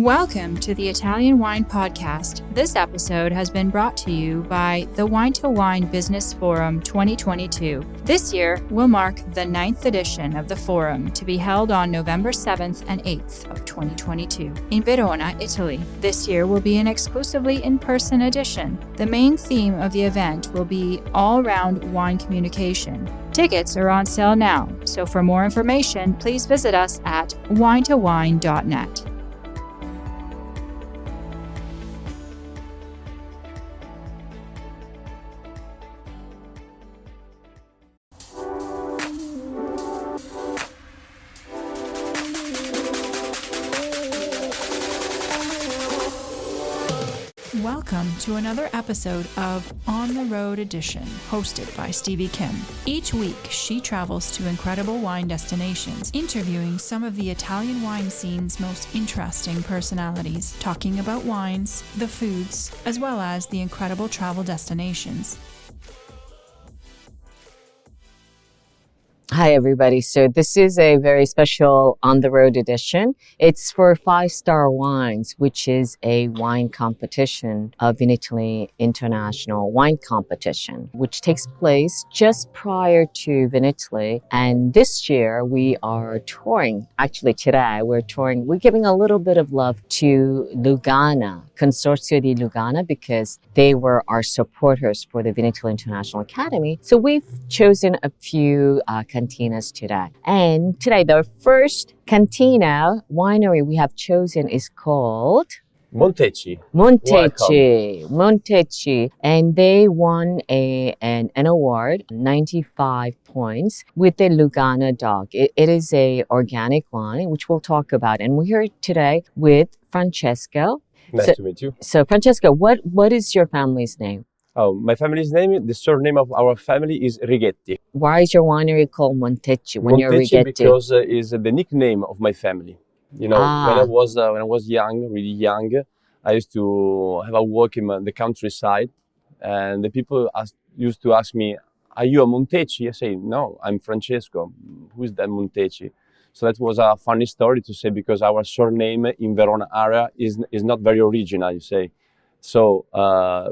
Welcome to the Italian Wine Podcast. This episode has been brought to you by the Wine to Wine Business Forum 2022. This year will mark the 9th edition of the forum to be held on November 7th and 8th of 2022 in Verona, Italy. This year will be an exclusively in-person edition. The main theme of the event will be all-round wine communication. Tickets are on sale now, so for more information, please visit us at winetowine.net. Welcome to another episode of On the Road Edition, hosted by Stevie Kim. Each week, she travels to incredible wine destinations, interviewing some of the Italian wine scene's most interesting personalities, talking about wines, the foods, as well as the incredible travel destinations. Hi, everybody. So this is a very special on-the-road edition. It's for 5-Star Wines, which is a wine competition of Veneto International Wine Competition, which takes place just prior to Veneto. And this year we are touring. Actually, today we're touring. We're giving a little bit of love to Lugana Consortium di Lugana because they were our supporters for the Veneto International Academy. So we've chosen a few cantinas today. And today, the first cantina winery we have chosen is called Monteci. Monteci. And they won an award, 95 points, with the Lugana DOC. It is a organic wine, which we'll talk about. And we're here today with Francesco. Nice to meet you. So, Francesco, what is your family's name? Oh, my family's name, the surname of our family is Righetti. Why is your winery called Monteci when you're Rigetti? Because it's the nickname of my family. You know, when I was young, really young, I used to have a walk in the countryside, and the people used to ask me, "Are you a Monteci?" I say, "No, I'm Francesco." Who is that Monteci? So that was a funny story to say because our surname in Verona area is not very original, you say. So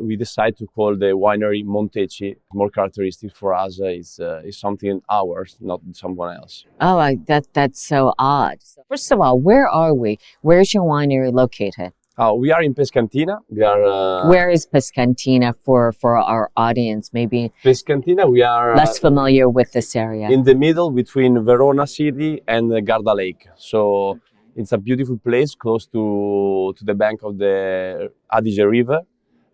we decided to call the winery Monteci. More characteristic for us is something ours, not someone else. Oh, that's so odd. First of all, where are we? Where's your winery located? We are in Pescantina. We are. Where is Pescantina for our audience? Maybe Pescantina. We are less familiar with this area. In the middle between Verona city and Garda Lake. So it's a beautiful place close to the bank of the Adige River.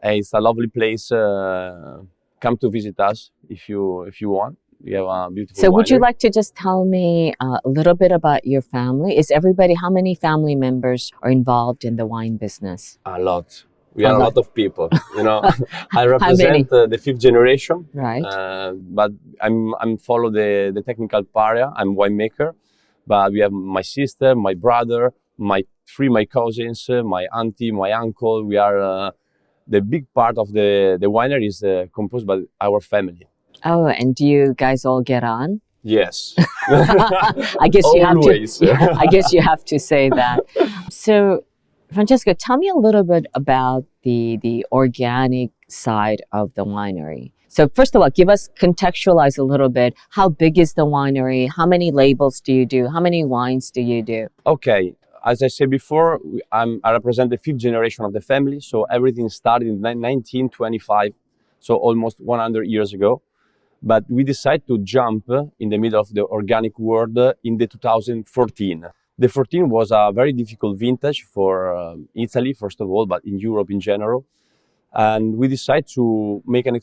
And it's a lovely place. Come to visit us if you want. We have a beautiful So would you winery. like to just tell me a little bit about your family? How many family members are involved in the wine business? A lot. We are a lot of people. You know, I represent the 5th generation. Right. But I'm follow the technical part. I'm winemaker. But we have my sister, my brother, my cousins, my auntie, my uncle. We are the big part of the winery is composed by our family. Oh, and do you guys all get on? Yes. I guess you have to. I guess you have to say that. So, Francesco, tell me a little bit about the organic side of the winery. So, first of all, contextualize a little bit. How big is the winery? How many labels do you do? How many wines do you do? Okay. As I said before, I represent the 5th generation of the family. So everything started in 1925, so almost 100 years ago. But we decided to jump in the middle of the organic world in the 2014. The 14 was a very difficult vintage for Italy, first of all, but in Europe in general. And we decided to make an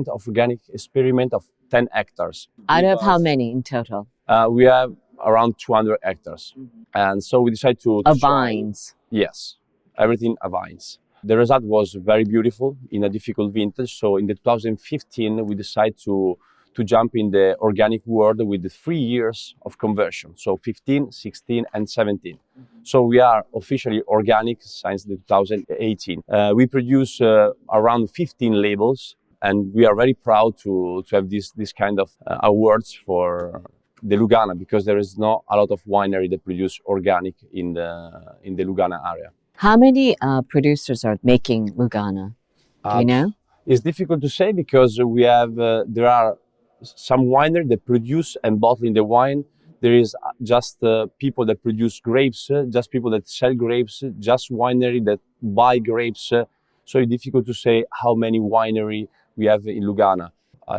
organic experiment of 10 hectares. Out of how many in total? We have around 200 hectares. Mm-hmm. And so we decided to Of vines? Yes, everything of vines. The result was very beautiful in a difficult vintage. So in the 2015, we decided to jump in the organic world with the 3 years of conversion. So 15, 16, and 17. Mm-hmm. So we are officially organic since the 2018. We produce around 15 labels, and we are very proud to have this kind of awards for the Lugana, because there is not a lot of winery that produce organic in the Lugana area. How many producers are making Lugana? Do you know? It's difficult to say because we have there are some wineries that produce and bottling the wine. There is just people that produce grapes, just people that sell grapes, just winery that buy grapes. So it's difficult to say how many winery we have in Lugana.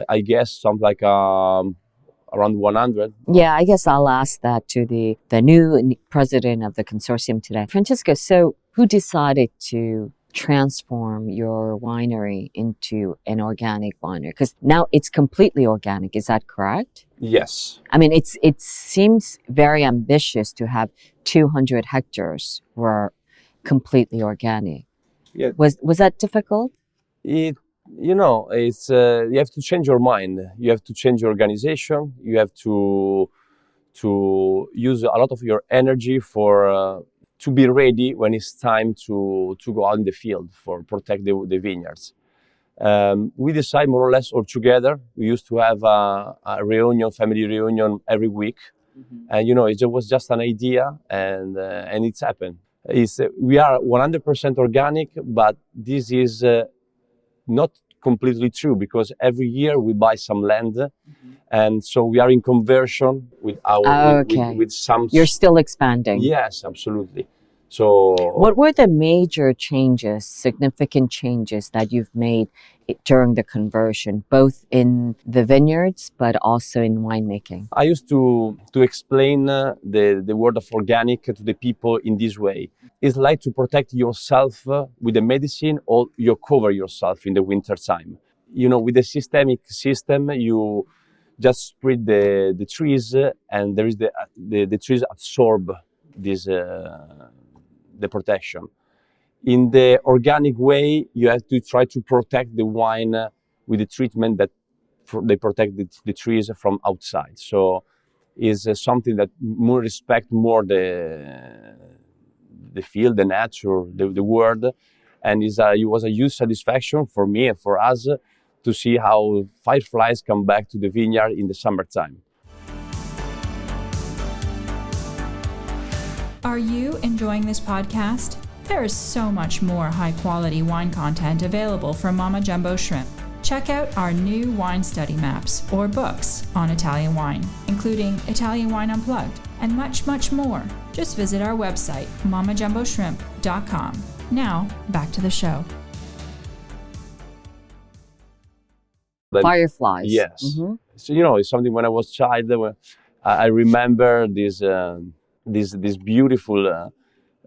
I guess something like around 100. Yeah, I guess I'll ask that to the new president of the consortium today. Francesco, so who decided to transform your winery into an organic winery? Because now it's completely organic, is that correct? Yes. I mean, it seems very ambitious to have 200 hectares were completely organic. Yeah. Was that difficult? It's you have to change your mind. You have to change your organization. You have to use a lot of your energy for to be ready when it's time to go out in the field for protect the vineyards. We decide more or less all together. We used to have a reunion, family reunion every week, and it was just an idea, and it's happened. We are 100% organic, but this is not completely true because every year we buy some land, and so we are in conversion with our with some. You're still expanding. Yes, absolutely. So, what were the major changes, significant changes that you've made during the conversion, both in the vineyards but also in winemaking? I used to explain the word of organic to the people in this way. It's like to protect yourself with the medicine, or you cover yourself in the winter time. With the systemic system, you just spread the trees, and there is the trees absorb this the protection. In the organic way, you have to try to protect the wine with the treatment that they protect the trees from outside. So is something that respect more the field, the nature, the world, and it was a huge satisfaction for me and for us to see how fireflies come back to the vineyard in the summertime. Are you enjoying this podcast? There is so much more high-quality wine content available from Mama Jumbo Shrimp. Check out our new wine study maps or books on Italian wine, including Italian Wine Unplugged, and much, much more. Just visit our website, mamajumboshrimp.com. Now, back to the show. Fireflies. Yes. Mm-hmm. So, it's something when I was a child, I remember this beautiful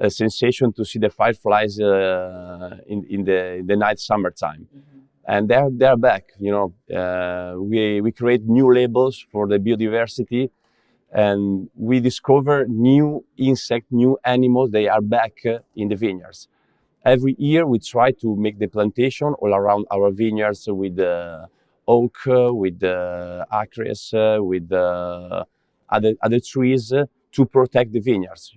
sensation to see the fireflies in the night summertime. Mm-hmm. And they're back. We create new labels for the biodiversity, and we discover new insects, new animals. They are back in the vineyards. Every year we try to make the plantation all around our vineyards with oak, with acres, with other trees to protect the vineyards.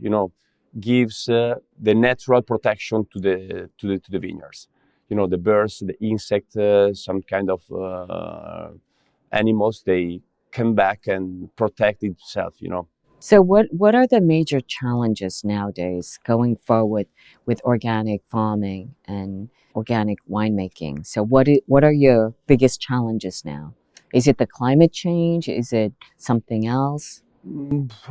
Gives the natural protection to the vineyards. The birds, the insects, some kind of animals, they come back and protect itself, So what are the major challenges nowadays going forward with organic farming and organic winemaking? So what are your biggest challenges now? Is it the climate change? Is it something else?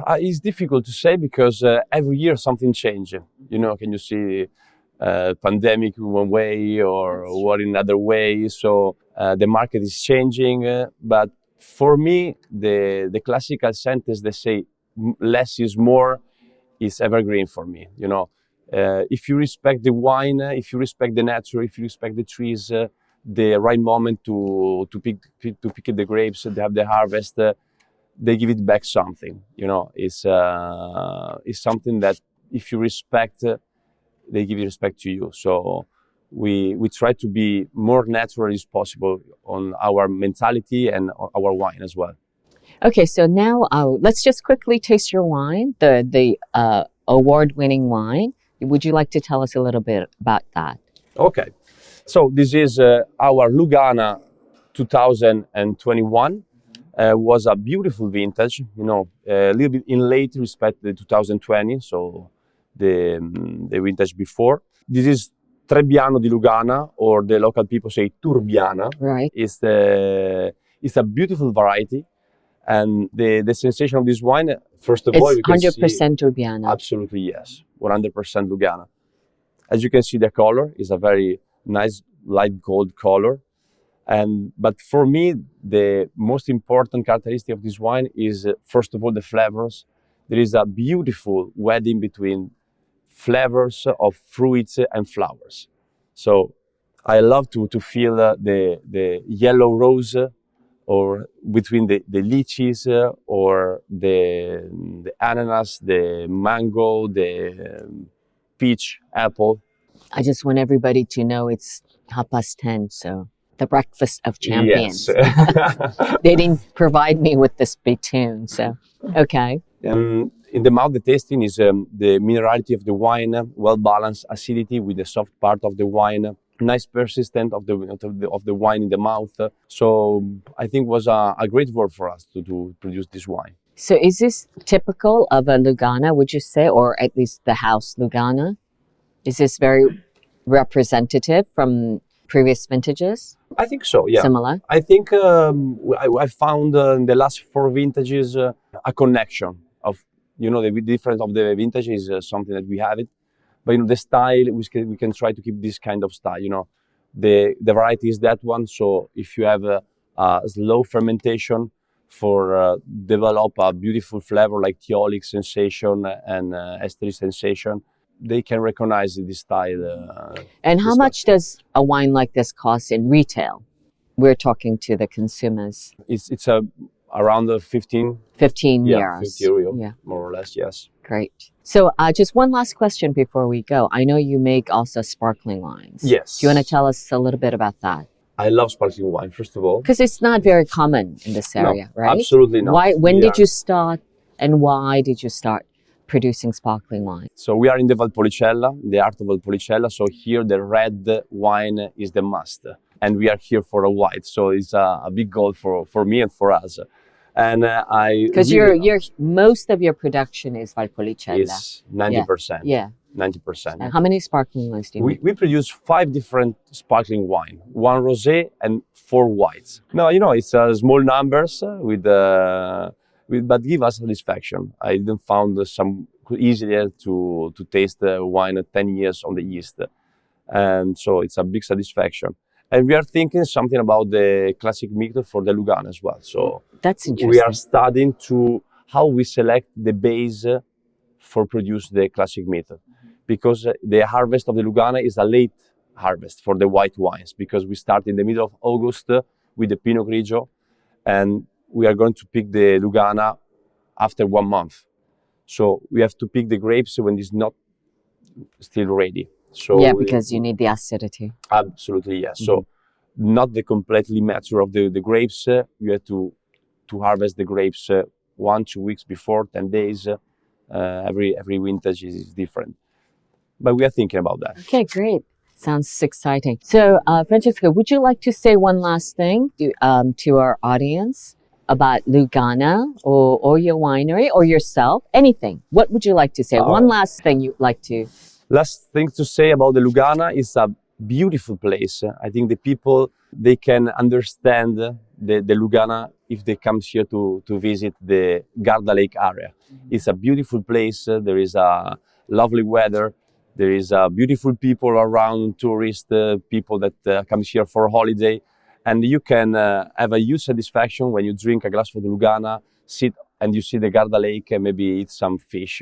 It's difficult to say because every year something changes. Can you see pandemic in one way or what in another way? So the market is changing. But for me, the classical sentence they say less is more is evergreen for me. If you respect the wine, if you respect the nature, if you respect the trees, the right moment to pick the grapes, to have the harvest. They give it back something, it's something that if you respect, they give respect to you. So we try to be more natural as possible on our mentality and our wine as well. Okay, so now let's just quickly taste your wine, the award-winning wine. Would you like to tell us a little bit about that? Okay, so this is our Lugana 2021. Was a beautiful vintage, a little bit in late respect to the 2020. So the vintage before. This is Trebbiano di Lugana, or the local people say Turbiana. Right. It's a beautiful variety. And the sensation of this wine, first of all, It's you can 100% see, Turbiana. absolutely yes, 100% Lugana. As you can see, the color is a very nice light gold color. But for me, the most important characteristic of this wine is, first of all, the flavors. There is a beautiful wedding between flavors of fruits and flowers. So I love to feel the yellow rose, or between the lychees, or the ananas, the mango, the peach, apple. I just want everybody to know it's 10:30, so the breakfast of champions. Yes. They didn't provide me with the spittoon, so okay. In the mouth, the tasting is the minerality of the wine, well-balanced acidity with the soft part of the wine, nice persistent of the wine in the mouth. So I think was a great work for us to produce this wine. So is this typical of a Lugana, would you say, or at least the house Lugana? Is this very representative from previous vintages? I think so, yeah. Similar? I think I found in the last 4 vintages a connection of, the difference of the vintage is something that we have it. But, the style, we can try to keep this kind of style, The variety is that one, so if you have a slow fermentation for develop a beautiful flavor like thiolic sensation and estery sensation, they can recognize this style. And how much does a wine like this cost in retail? We're talking to the consumers. It's around 15 euros. 50 euro, more or less, yes. Great. So just one last question before we go. I know you make also sparkling wines. Yes. Do you want to tell us a little bit about that? I love sparkling wine, first of all. Because it's not very common in this area, right? Absolutely not. When did you start, and why did you start producing sparkling wine? So we are in the Valpolicella, the art of Valpolicella. So here the red wine is the must. And we are here for a white. So it's a big goal for me and for us. And because you're most of your production is Valpolicella. It's 90%. Yeah. 90%. And how many sparkling wines do you make? We produce 5 different sparkling wine, 1 rosé and 4 whites. No, it's small numbers but give us satisfaction. I didn't found some easier to taste wine 10 years on the yeast, and so it's a big satisfaction. And we are thinking something about the classic method for the Lugana as well. So that's interesting. We are studying how we select the base for produce the classic method, because the harvest of the Lugana is a late harvest for the white wines, because we start in the middle of August with the Pinot Grigio, and we are going to pick the Lugana after 1 month. So we have to pick the grapes when it's not still ready. So because you need the acidity. Absolutely, yes. Mm-hmm. So not the completely mature of the grapes. You have to harvest the grapes 1-2 weeks before, 10 days. Every vintage is different. But we are thinking about that. Okay, great. Sounds exciting. So, Francesco, would you like to say one last thing to our audience about Lugana or your winery or yourself? Anything. What would you like to say? One last thing you'd like to... Last thing to say about the Lugana is a beautiful place. I think the people, they can understand the Lugana if they come here to visit the Garda Lake area. Mm-hmm. It's a beautiful place. There is a lovely weather. There is beautiful people around, tourist people that come here for a holiday. And you can have a huge satisfaction when you drink a glass of the Lugana, sit and you see the Garda Lake and maybe eat some fish.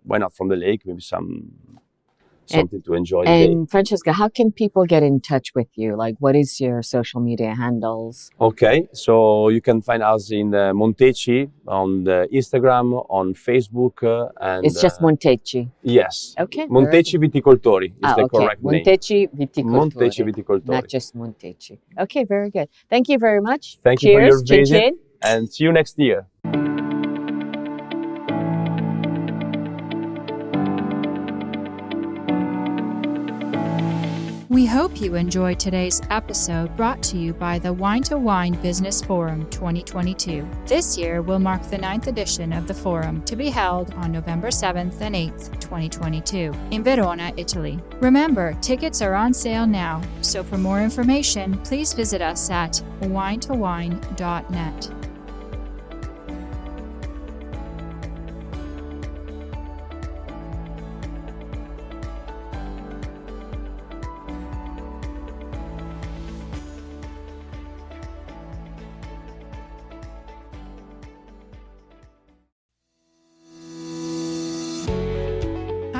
Why not from the lake? Maybe something to enjoy. And Francesca, how can people get in touch with you? Like, what is your social media handles? Okay, so you can find us in Monteci on the Instagram, on Facebook. And it's just Monteci? Yes. Okay. Monteci Viticoltori is the correct name. Monteci Viticoltori. Monteci Viticoltori. Not just Monteci. Okay, very good. Thank you very much. Thank you for your visit. And see you next year. We We hope you enjoyed today's episode brought to you by the Wine to Wine Business Forum 2022. This year will mark the 9th edition of the forum, to be held on November 7th and 8th, 2022, in Verona, Italy. Remember, tickets are on sale now, so for more information, please visit us at winetowine.net.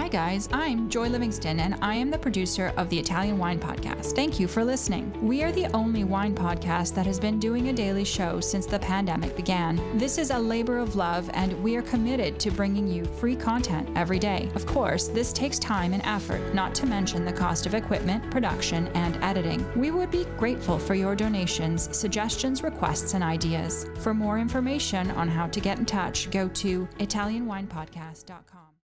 Hi guys, I'm Joy Livingston and I am the producer of the Italian Wine Podcast. Thank you for listening. We are the only wine podcast that has been doing a daily show since the pandemic began. This is a labor of love and we are committed to bringing you free content every day. Of course, this takes time and effort, not to mention the cost of equipment, production, and editing. We would be grateful for your donations, suggestions, requests, and ideas. For more information on how to get in touch, go to italianwinepodcast.com.